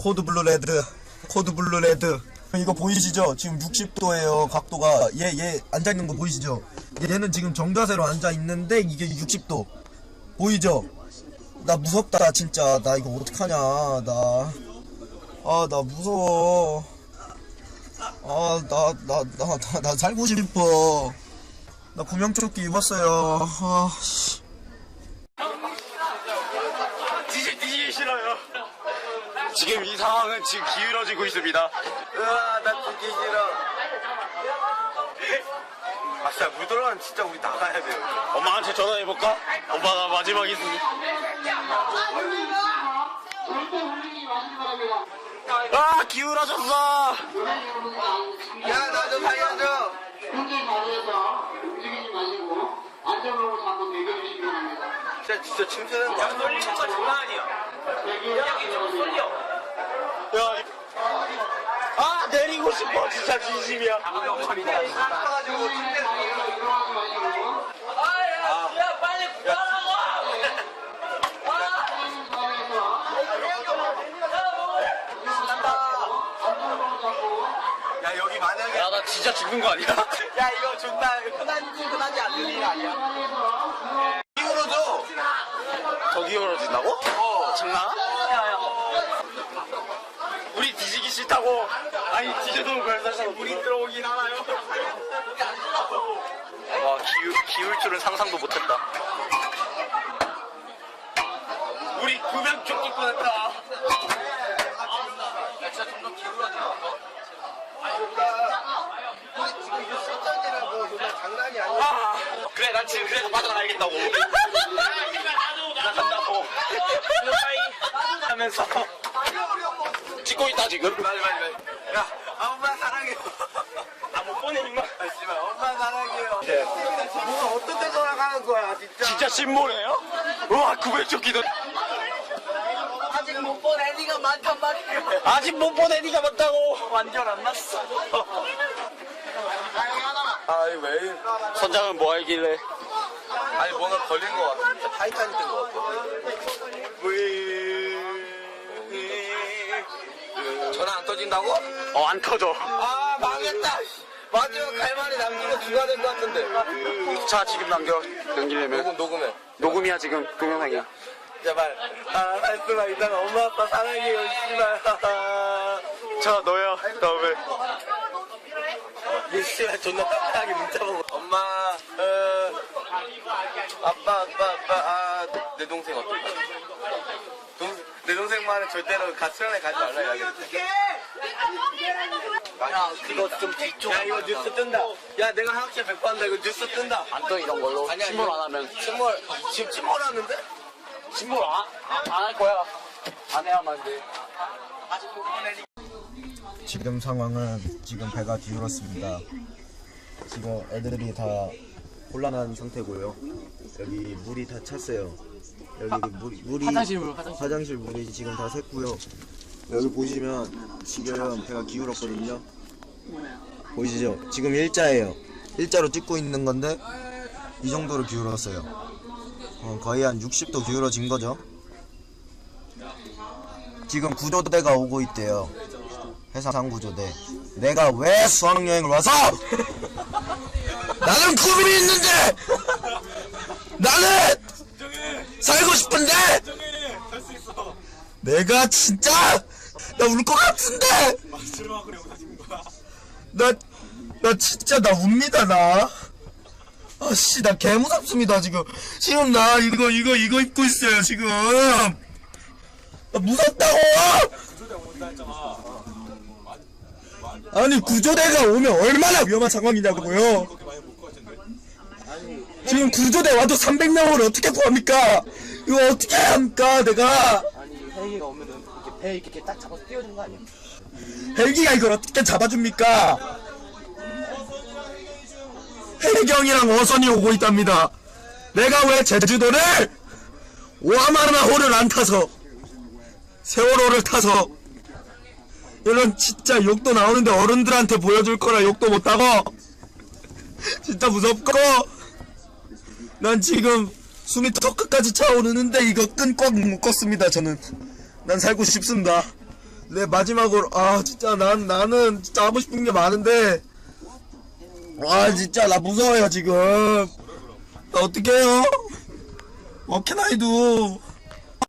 코드 블루 레드. 코드 블루 레드. 이거 보이시죠? 지금 60도예요. 각도가. 얘 앉아있는 거 보이시죠? 얘는 지금 정자세로 앉아있는데 이게 60도. 보이죠? 나 무섭다 진짜. 나 이거 어떡하냐. 나 무서워. 나 살고 싶어. 나 구명조끼 입었어요. 뒤지기 싫어요. 지금 이 상황은 지금 기울어지고 있습니다. 나 듣기 싫어. 진짜 물 들어가면 진짜 우리 나가야 돼요. 엄마한테 전화해볼까? 엄마 나 마지막 있으니. 기울어졌어. 야, 나 좀 살려줘. 현재 자리에서 움직이지 마시고 안전으로 잡고 대기해주시기 바랍니다. 진짜 침새는 거야. 쏠리는 거 장난 아니야. 여기 좀 쏠려. 내리고 싶어. 진짜 진심이야. 야, 빨리 구하라고! 야, 여기 만약에. 야, 나 진짜 죽는 거 아니야? 야, 이거 존나 흔하지 않는 일 아니야? 기울어져. 더 기울어진다고? 장난? 야. 우리 뒤지기 싫다고. 아니, 뒤져도 별사람 우리 들어오긴 하나요? 와, 기울 줄은 상상도 못했다. 우리 구명 조끼 꺼냈다. 야, 진짜 점점 기울어져. 우리 지금 이거 설정이라고 정말 장난이 아니야. 그래, 난 지금 그래서 빠져나가야겠다고. 나 간다고. 하면서 찍고 있다 지금. 빨리. 야, 엄마 사랑해요. 못 보내 임마. 씨발, 엄마 사랑해요. 뭐가 어떤 데 돌아가는 거야, 진짜. 진짜 신모네요? 우와, 구명조끼도. 아직 못 본 애니가 많단 말이에요. 아직 못 본 애니가 많다고. 완전 안 났어. 아이, 왜? 선장은 뭐 하길래? 아니, 뭔가 걸린 거 같아. 진짜 타이타닉 된 거 같아. 전화 안 터진다고? 안 터져. 아, 망했다. 마지막 갈 말이 남기고 귀가 될 것 같은데. 자, 지금 넘기려면. 녹음해. 녹음이야, 지금. 동영상이야. 제발. 말씀만 이따가 엄마 아빠 사랑해요, 씨발. 자, 너야. 다음에. 이 씨발 존나 깜빡하게 문자 보고. 엄마, 아빠, 내 동생 어떨까? 내 동생 말은 절대로 수련회 가지 말라 해야겠다. 야, 그거 좀 뒤쪽. 야, 이거 뉴스 뜬다. 야, 내가 학교 100% 한다. 이거 뉴스 뜬다. 안 떠, 이런 걸로. 아니야, 침몰 이거- 안 하면. 지금 침몰하는데? 침몰 안 할 거야. 안 해야만 돼. 지금 상황은 지금 배가 기울었습니다. 지금 애들이 다 곤란한 상태고요. 여기 물이 다 찼어요. 여기 물이 화장실 물이 지금 다 샜고요. 여기 보시면 지금 배가 기울었거든요. 보이시죠? 지금 일자예요. 일자로 찍고 있는 건데 이 정도로 기울었어요. 거의 한 60도 기울어진 거죠. 지금 구조대가 오고 있대요. 해상 구조대. 내가 왜 수학여행을 와서 나는 꿈이 있는데 나는 살고 싶은데 내가 진짜 나 울 것 같은데 나 진짜 나 웁니다. 나 아씨 나 개무섭습니다. 지금 나 이거 입고 있어요. 지금 나 무섭다고. 아니 구조대가 오면 얼마나 위험한 상황이냐고요. 지금 구조대 와도 300명을 어떻게 구합니까? 이거 어떻게 합니까 내가. 아니 헬기가 오면은 이렇게 배 이렇게 딱 잡아서 띄워주는 거 아니야? 헬기가 이걸 어떻게 잡아줍니까? 해경이랑 어선이 오고 있답니다. 내가 왜 제주도를 오하마르나호를 안 타서 세월호를 타서 이런 진짜 욕도 나오는데 어른들한테 보여줄 거라 욕도 못하고 진짜 무섭고 난 지금 숨이 턱끝까지 차오르는데 이거 끈 꽉 묶었습니다. 저는 난 살고 싶습니다. 네, 마지막으로 진짜 나는 진짜 하고 싶은 게 많은데 진짜 나 무서워요 지금. 나 어떡해요? What can I do?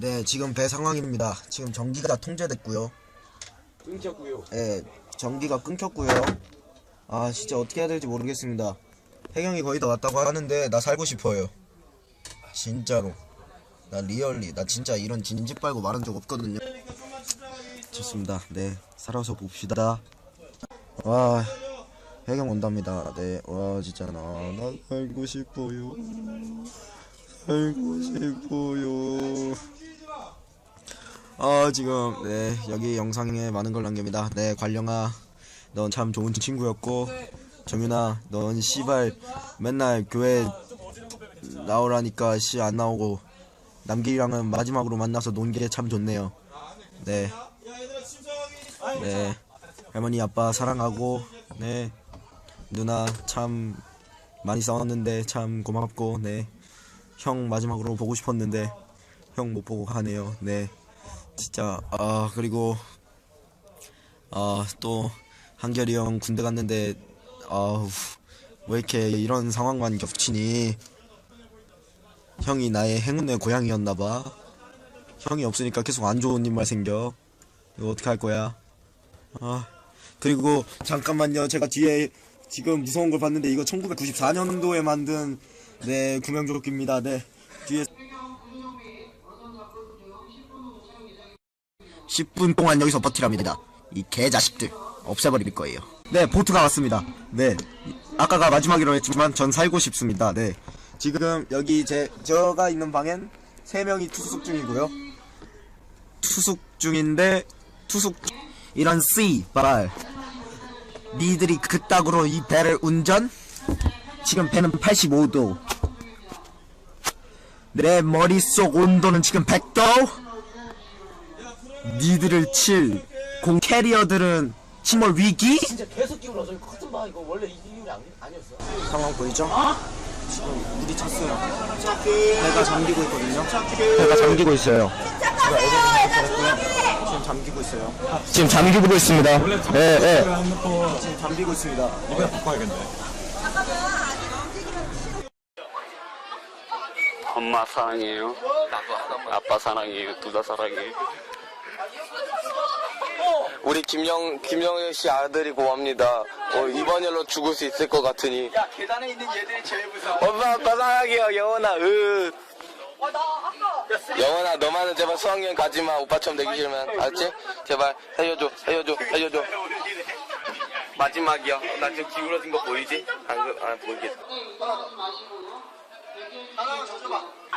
네, 지금 배 상황입니다. 지금 전기가 통제됐고요. 끊겼고요. 네, 전기가 끊겼고요. 진짜 어떻게 해야 될지 모르겠습니다. 해경이 거의 다 왔다고 하는데 나 살고 싶어요. 진짜로. 나 리얼리 나 진짜 이런 진지 빨고 말한 적 없거든요. 좋습니다. 네, 살아서 봅시다. 와, 해경 온답니다. 네, 와 진짜 나 살고 싶어요. 살고 싶어요. 지금 네, 여기 영상에 많은 걸 남깁니다. 네, 관령아 넌 참 좋은 친구였고, 정윤아 넌 씨발 맨날 교회 나오라니까 안 나오고, 남길이랑은 마지막으로 만나서 논 게 참 좋네요. 네, 할머니 아빠 사랑하고, 네, 누나 참 많이 싸웠는데 참 고맙고, 네, 형 마지막으로 보고 싶었는데 형 못 보고 가네요. 네, 진짜. 그리고 또 한결이 형 군대 갔는데 왜 이렇게 이런 상황만 겹치니. 형이 나의 행운의 고향이었나봐. 형이 없으니까 계속 안 좋은 일만 생겨. 이거 어떡할 거야. 그리고 잠깐만요, 제가 뒤에 지금 무서운 걸 봤는데 이거 1994년도에 만든 네 구명조끼입니다. 네, 뒤에 10분 동안 여기서 버티랍니다. 이 개자식들 없애버릴 거예요. 네, 보트가 왔습니다. 네, 아까가 마지막이라고 했지만 전 살고 싶습니다. 네, 지금 여기 제가 있는 방엔 3명이 투숙 중이고요. 투숙 중인데 이런 씨발 니들이 그따구로 이 배를 운전? 지금 배는 85도. 내 머릿속 온도는 지금 100도. 니들을 칠 공 캐리어들은 침몰 위기? 진짜 계속 기울어. 저기 커튼 봐. 이거 원래 이 기울이 아니었어. 상황 보이죠? 지금 물이 찼어요. 배가 잠기고 있거든요. 배가 잠기고 있어요. 지금 잠기고 있어요. 지금 잠기고 있습니다. 네. 지금 잠기고 있습니다. 이거 바꿔야겠네. 엄마 사랑해요. 아빠 사랑해요. 둘 다 사랑해요. 우리 김영현 씨 아들이 고맙니다. 이번 일로 죽을 수 있을 것 같으니. 야, 계단에 있는 얘들이 제일 무서워. 엄마 아빠 사랑해요. 영원아. 영원아, 너만은 제발 수학여행 가지마. 오빠처럼 되기 싫으면. 알았지? 제발 살려줘. 마지막이야. 나 지금 기울어진 거 보이지? 안 보이겠다.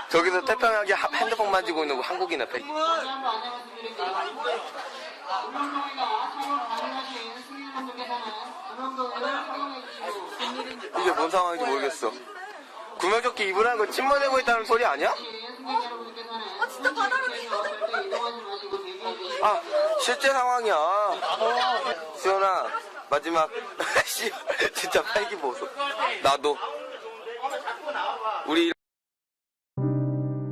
저기서 태평하게 핸드폰 만지고 있는 거 한국인 앞에. 이게 뭔 상황인지 모르겠어. 구명조끼 입으라는 거 침몰되고 있다는 소리 아니야? 진짜 바다로 실제 상황이야. 시원아, 마지막. 진짜 팔기 보소. 나도. 우리.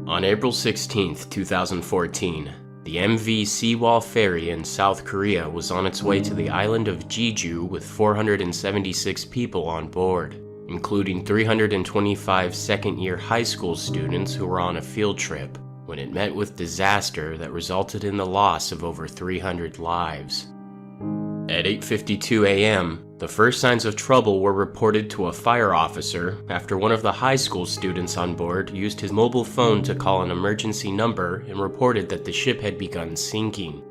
On April 16th, 2014, the MV Sewol Ferry in South Korea was on its way to the island of Jeju with 476 people on board, including 325 second-year high school students who were on a field trip, when it met with disaster that resulted in the loss of over 300 lives. At 8:52 a.m., the first signs of trouble were reported to a fire officer after one of the high school students on board used his mobile phone to call an emergency number and reported that the ship had begun sinking.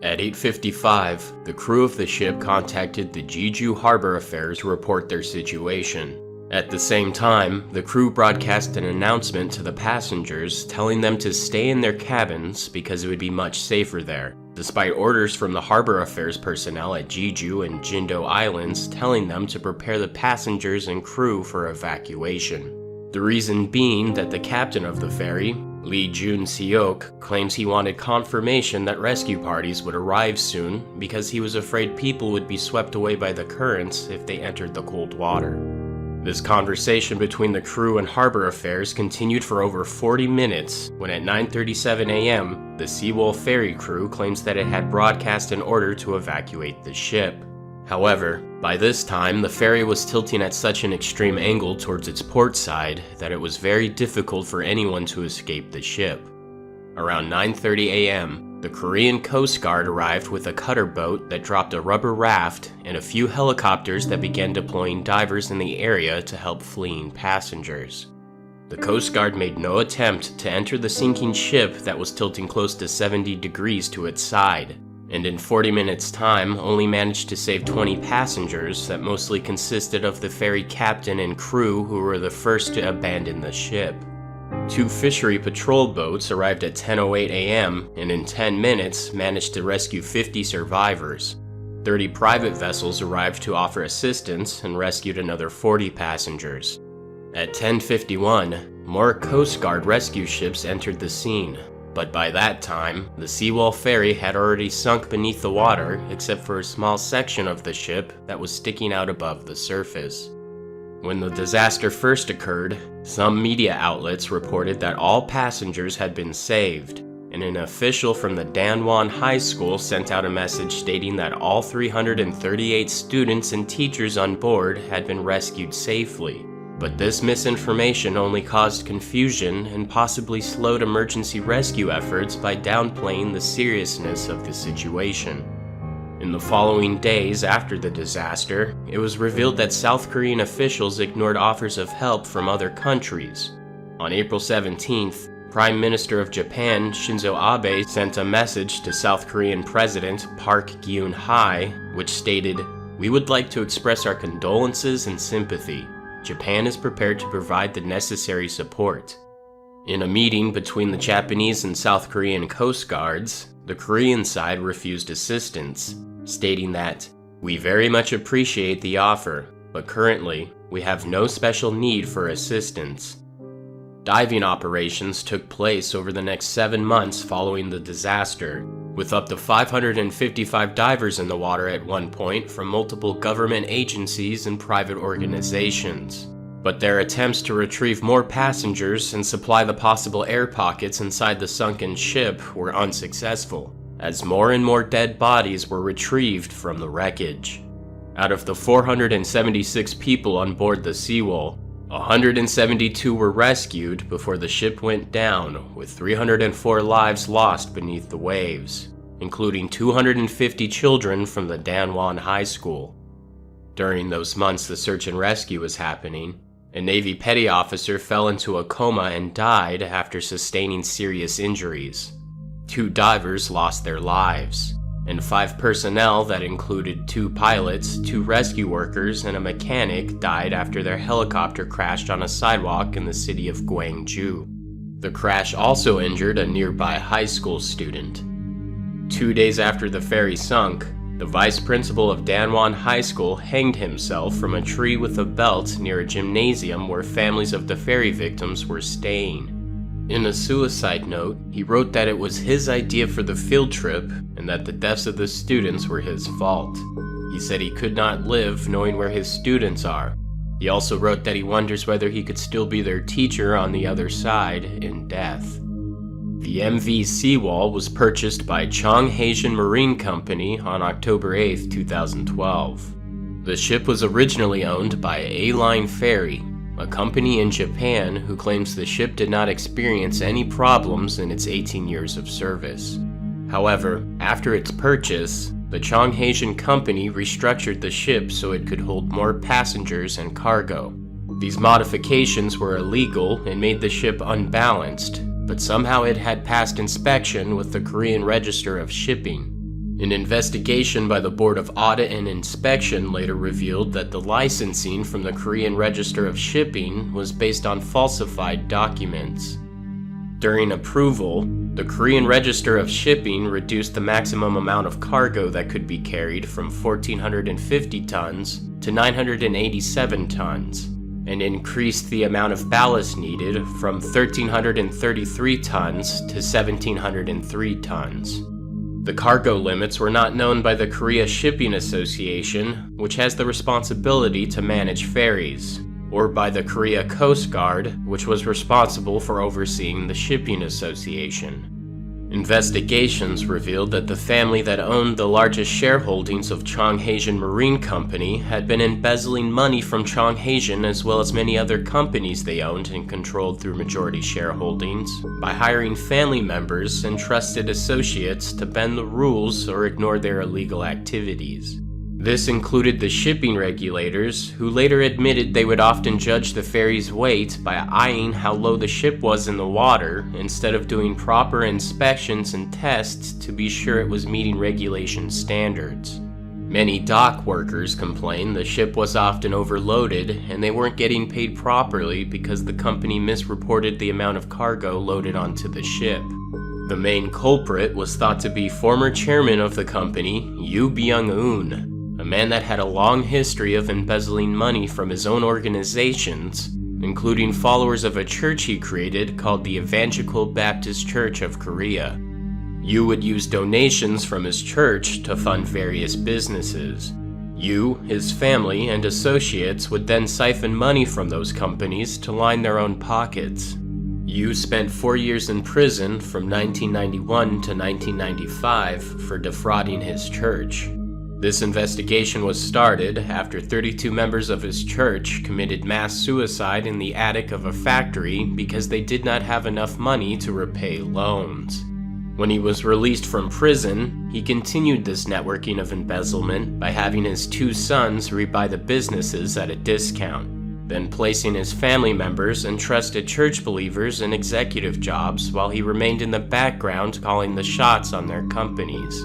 At 8:55, the crew of the ship contacted the Jeju Harbor Affairs to report their situation. At the same time, the crew broadcast an announcement to the passengers telling them to stay in their cabins because it would be much safer there, despite orders from the Harbor Affairs personnel at Jeju and Jindo Islands telling them to prepare the passengers and crew for evacuation. The reason being that the captain of the ferry, Lee Jun-seok, claims he wanted confirmation that rescue parties would arrive soon because he was afraid people would be swept away by the currents if they entered the cold water. This conversation between the crew and harbor affairs continued for over 40 minutes when at 9:37 a.m., the Sewol ferry crew claims that it had broadcast an order to evacuate the ship. However, by this time, the ferry was tilting at such an extreme angle towards its port side that it was very difficult for anyone to escape the ship. Around 9:30 a.m., the Korean Coast Guard arrived with a cutter boat that dropped a rubber raft and a few helicopters that began deploying divers in the area to help fleeing passengers. The Coast Guard made no attempt to enter the sinking ship that was tilting close to 70 degrees to its side, and in 40 minutes' time only managed to save 20 passengers that mostly consisted of the ferry captain and crew who were the first to abandon the ship. 2 fishery patrol boats arrived at 10:08 a.m. and in 10 minutes managed to rescue 50 survivors. 30 private vessels arrived to offer assistance and rescued another 40 passengers. At 10:51, more Coast Guard rescue ships entered the scene, but by that time, the Sewol ferry had already sunk beneath the water except for a small section of the ship that was sticking out above the surface. When the disaster first occurred, some media outlets reported that all passengers had been saved, and an official from the Danwon High School sent out a message stating that all 338 students and teachers on board had been rescued safely. But this misinformation only caused confusion and possibly slowed emergency rescue efforts by downplaying the seriousness of the situation. In the following days after the disaster, it was revealed that South Korean officials ignored offers of help from other countries. On April 17th, Prime Minister of Japan Shinzo Abe sent a message to South Korean President Park Geun-hye, which stated, "We would like to express our condolences and sympathy. Japan is prepared to provide the necessary support." In a meeting between the Japanese and South Korean Coast Guards, the Korean side refused assistance, stating that, "We very much appreciate the offer, but currently, we have no special need for assistance." Diving operations took place over the next 7 months following the disaster, with up to 555 divers in the water at one point from multiple government agencies and private organizations. But their attempts to retrieve more passengers and supply the possible air pockets inside the sunken ship were unsuccessful, as more and more dead bodies were retrieved from the wreckage. Out of the 476 people on board the Sewol, 172 were rescued before the ship went down, with 304 lives lost beneath the waves, including 250 children from the Danwon High School. During those months the search and rescue was happening, a Navy petty officer fell into a coma and died after sustaining serious injuries. 2 divers lost their lives, and 5 personnel that included 2 pilots, 2 rescue workers, and a mechanic died after their helicopter crashed on a sidewalk in the city of Gwangju. The crash also injured a nearby high school student. 2 days after the ferry sunk, the vice principal of Danwon High School hanged himself from a tree with a belt near a gymnasium where families of the ferry victims were staying. In a suicide note, he wrote that it was his idea for the field trip and that the deaths of the students were his fault. He said he could not live knowing where his students are. He also wrote that he wonders whether he could still be their teacher on the other side in death. The MV Sewol was purchased by Geun-hye Marine Company on October 8, 2012. The ship was originally owned by A-Line Ferry, a company in Japan who claims the ship did not experience any problems in its 18 years of service. However, after its purchase, the Geun-hye Company restructured the ship so it could hold more passengers and cargo. These modifications were illegal and made the ship unbalanced, but somehow it had passed inspection with the Korean Register of Shipping. An investigation by the Board of Audit and Inspection later revealed that the licensing from the Korean Register of Shipping was based on falsified documents. During approval, the Korean Register of Shipping reduced the maximum amount of cargo that could be carried from 1,450 tons to 987 tons, and increased the amount of ballast needed from 1,333 tons to 1,703 tons. The cargo limits were not known by the Korea Shipping Association, which has the responsibility to manage ferries, or by the Korea Coast Guard, which was responsible for overseeing the shipping association. Investigations revealed that the family that owned the largest shareholdings of Geun-hye Marine Company had been embezzling money from Geun-hye as well as many other companies they owned and controlled through majority shareholdings by hiring family members and trusted associates to bend the rules or ignore their illegal activities. This included the shipping regulators, who later admitted they would often judge the ferry's weight by eyeing how low the ship was in the water instead of doing proper inspections and tests to be sure it was meeting regulation standards. Many dock workers complained the ship was often overloaded and they weren't getting paid properly because the company misreported the amount of cargo loaded onto the ship. The main culprit was thought to be former chairman of the company, Yoo Byung-eun, a man that had a long history of embezzling money from his own organizations, including followers of a church he created called the Evangelical Baptist Church of Korea. Yoo would use donations from his church to fund various businesses. Yoo, his family, and associates would then siphon money from those companies to line their own pockets. Yoo spent 4 years in prison from 1991 to 1995 for defrauding his church. This investigation was started after 32 members of his church committed mass suicide in the attic of a factory because they did not have enough money to repay loans. When he was released from prison, he continued this networking of embezzlement by having his 2 sons rebuy the businesses at a discount, then placing his family members and trusted church believers in executive jobs while he remained in the background calling the shots on their companies.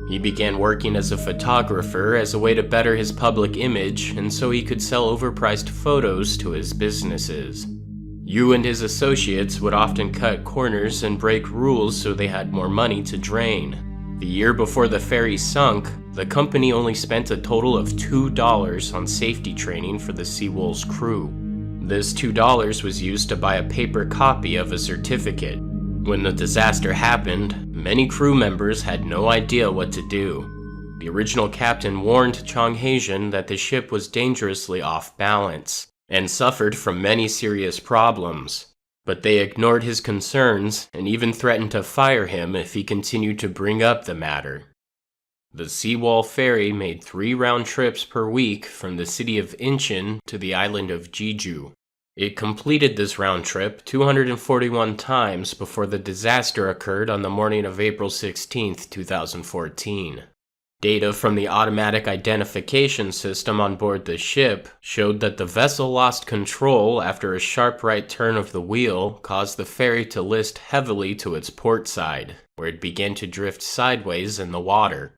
He began working as a photographer as a way to better his public image and so he could sell overpriced photos to his businesses. Yoo and his associates would often cut corners and break rules so they had more money to drain. The year before the ferry sunk, the company only spent a total of $2 on safety training for the Sewol's crew. This $2 was used to buy a paper copy of a certificate. When the disaster happened, many crew members had no idea what to do. The original captain warned Geun-hye that the ship was dangerously off balance and suffered from many serious problems, but they ignored his concerns and even threatened to fire him if he continued to bring up the matter. The Sewol ferry made 3 round trips per week from the city of Incheon to the island of Jeju. It completed this round trip 241 times before the disaster occurred on the morning of April 16, 2014. Data from the automatic identification system on board the ship showed that the vessel lost control after a sharp right turn of the wheel caused the ferry to list heavily to its port side, where it began to drift sideways in the water.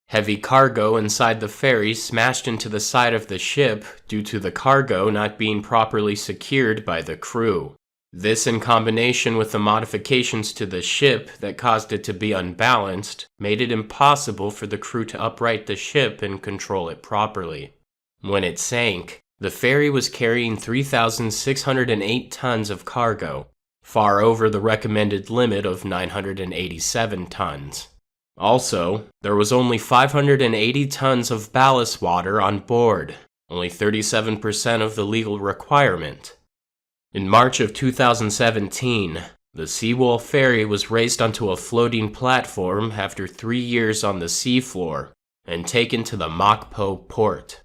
Heavy cargo inside the ferry smashed into the side of the ship due to the cargo not being properly secured by the crew. This, in combination with the modifications to the ship that caused it to be unbalanced, made it impossible for the crew to upright the ship and control it properly. When it sank, the ferry was carrying 3,608 tons of cargo, far over the recommended limit of 987 tons. Also, there was only 580 tons of ballast water on board, only 37% of the legal requirement. In March of 2017, the Sewol ferry was raised onto a floating platform after 3 years on the seafloor and taken to the Mokpo port.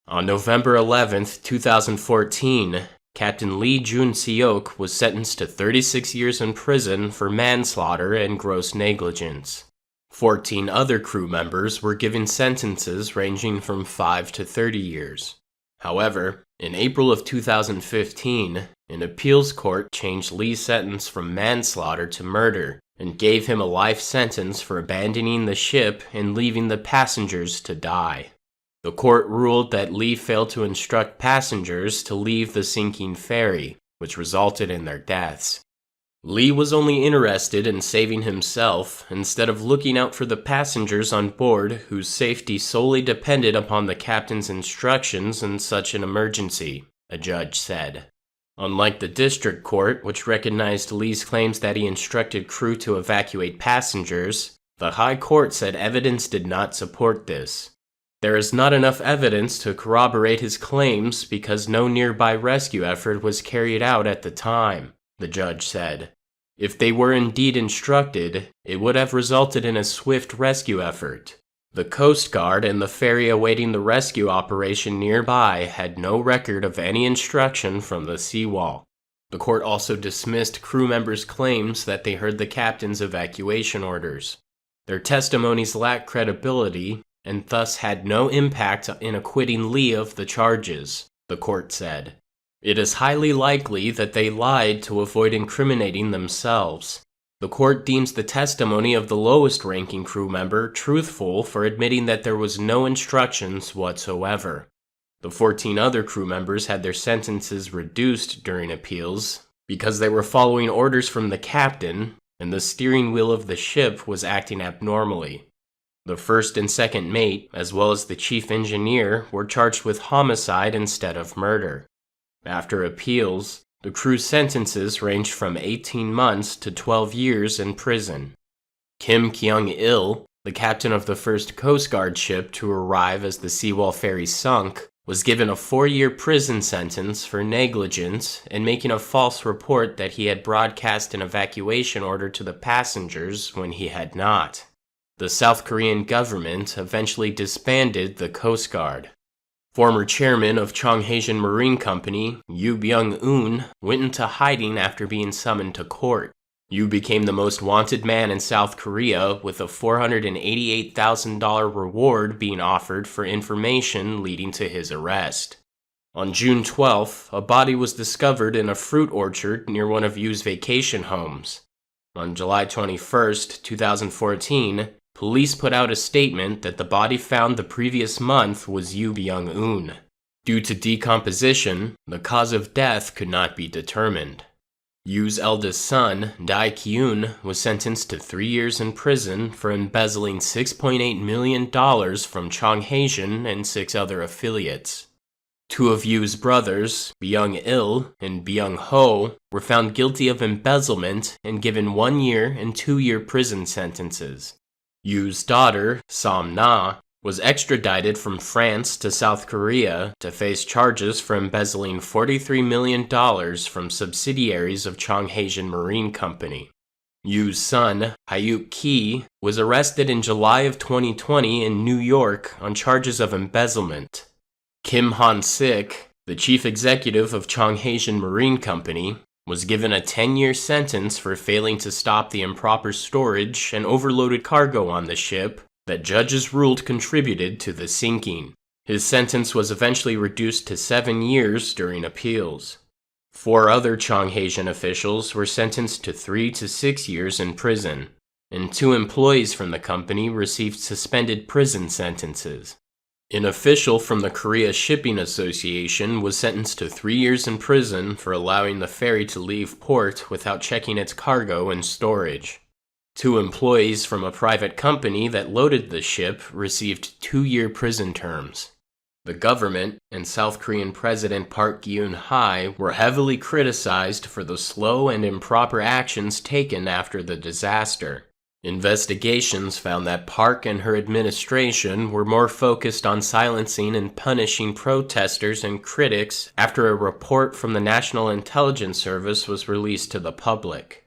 On November 11, 2014, Captain Lee Jun-seok was sentenced to 36 years in prison for manslaughter and gross negligence. 14 other crew members were given sentences ranging from 5 to 30 years. However, in April of 2015, an appeals court changed Lee's sentence from manslaughter to murder and gave him a life sentence for abandoning the ship and leaving the passengers to die. The court ruled that Lee failed to instruct passengers to leave the sinking ferry, which resulted in their deaths. Lee was only interested in saving himself instead of looking out for the passengers on board whose safety solely depended upon the captain's instructions in such an emergency, a judge said. Unlike the district court, which recognized Lee's claims that he instructed crew to evacuate passengers, the High Court said evidence did not support this. There is not enough evidence to corroborate his claims because no nearby rescue effort was carried out at the time, the judge said. If they were indeed instructed, it would have resulted in a swift rescue effort. The Coast Guard and the ferry awaiting the rescue operation nearby had no record of any instruction from the Sewol. The court also dismissed crew members' claims that they heard the captain's evacuation orders. Their testimonies lacked credibility and thus had no impact in acquitting Lee of the charges, the court said. It is highly likely that they lied to avoid incriminating themselves. The court deems the testimony of the lowest-ranking crew member truthful for admitting that there was no instructions whatsoever. The 14 other crew members had their sentences reduced during appeals because they were following orders from the captain and the steering wheel of the ship was acting abnormally. The first and second mate, as well as the chief engineer, were charged with homicide instead of murder. After appeals, the crew's sentences ranged from 18 months to 12 years in prison. Kim Geun-hye, the captain of the first Coast Guard ship to arrive as the Sewol ferry sunk, was given a 4-year prison sentence for negligence and making a false report that he had broadcast an evacuation order to the passengers when he had not. The South Korean government eventually disbanded the Coast Guard. Former chairman of Cheonghae Marine Company, Yoo Byung-eun, went into hiding after being summoned to court. Yoo became the most wanted man in South Korea with a $488,000 reward being offered for information leading to his arrest. On June 12th, a body was discovered in a fruit orchard near one of Yoo's vacation homes. On July 21st, 2014, police put out a statement that the body found the previous month was Yoo Byung-eun. Due to decomposition, the cause of death could not be determined. Yoo's eldest son, Dae-kyun, was sentenced to 3 years in prison for embezzling $6.8 million from Cheonghae and 6 other affiliates. 2 of Yoo's brothers, Byung-il and Byung-ho, were found guilty of embezzlement and given 1 year and 2-year prison sentences. Yoo's daughter, Sam-na, was extradited from France to South Korea to face charges for embezzling $43 million from subsidiaries of Cheonghae Marine Company. Yoo's son, Hyuk-ki, was arrested in July of 2020 in New York on charges of embezzlement. Kim Han-sik, the chief executive of Cheonghae Marine Company, was given a 10-year sentence for failing to stop the improper storage and overloaded cargo on the ship that judges ruled contributed to the sinking. His sentence was eventually reduced to 7 years during appeals. 4 other Cheonghae officials were sentenced to 3 to 6 years in prison, and 2 employees from the company received suspended prison sentences. An official from the Korea Shipping Association was sentenced to 3 years in prison for allowing the ferry to leave port without checking its cargo and storage. 2 employees from a private company that loaded the ship received 2-year prison terms. The government and South Korean President Park Geun-hye were heavily criticized for the slow and improper actions taken after the disaster. Investigations found that Park and her administration were more focused on silencing and punishing protesters and critics after a report from the National Intelligence Service was released to the public.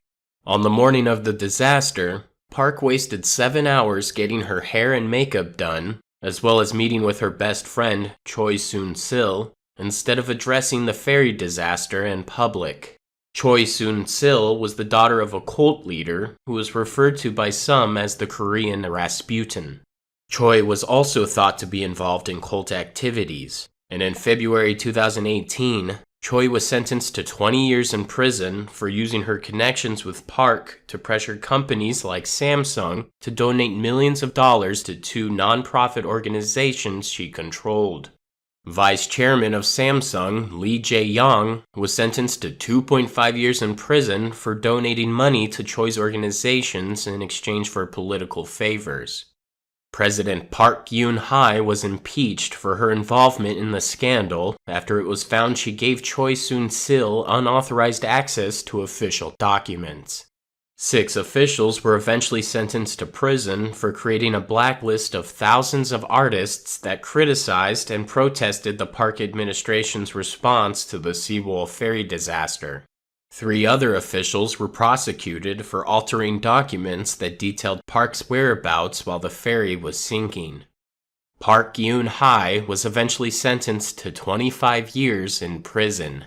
On the morning of the disaster, Park wasted 7 hours getting her hair and makeup done, as well as meeting with her best friend, Choi Soon-sil, instead of addressing the ferry disaster in public. Choi Soon-sil was the daughter of a cult leader who was referred to by some as the Korean Rasputin. Choi was also thought to be involved in cult activities, and in February 2018, Choi was sentenced to 20 years in prison for using her connections with Park to pressure companies like Samsung to donate millions of dollars to 2 non-profit organizations she controlled. Vice chairman of Samsung, Lee Jae-young, was sentenced to 2.5 years in prison for donating money to Choi's organizations in exchange for political favors. President Park Geun-hye was impeached for her involvement in the scandal after it was found she gave Choi Soon-sil unauthorized access to official documents. 6 officials were eventually sentenced to prison for creating a blacklist of thousands of artists that criticized and protested the park administration's response to the Sewol ferry disaster. 3 other officials were prosecuted for altering documents that detailed Park's whereabouts while the ferry was sinking. Park Geun-hye was eventually sentenced to 25 years in prison.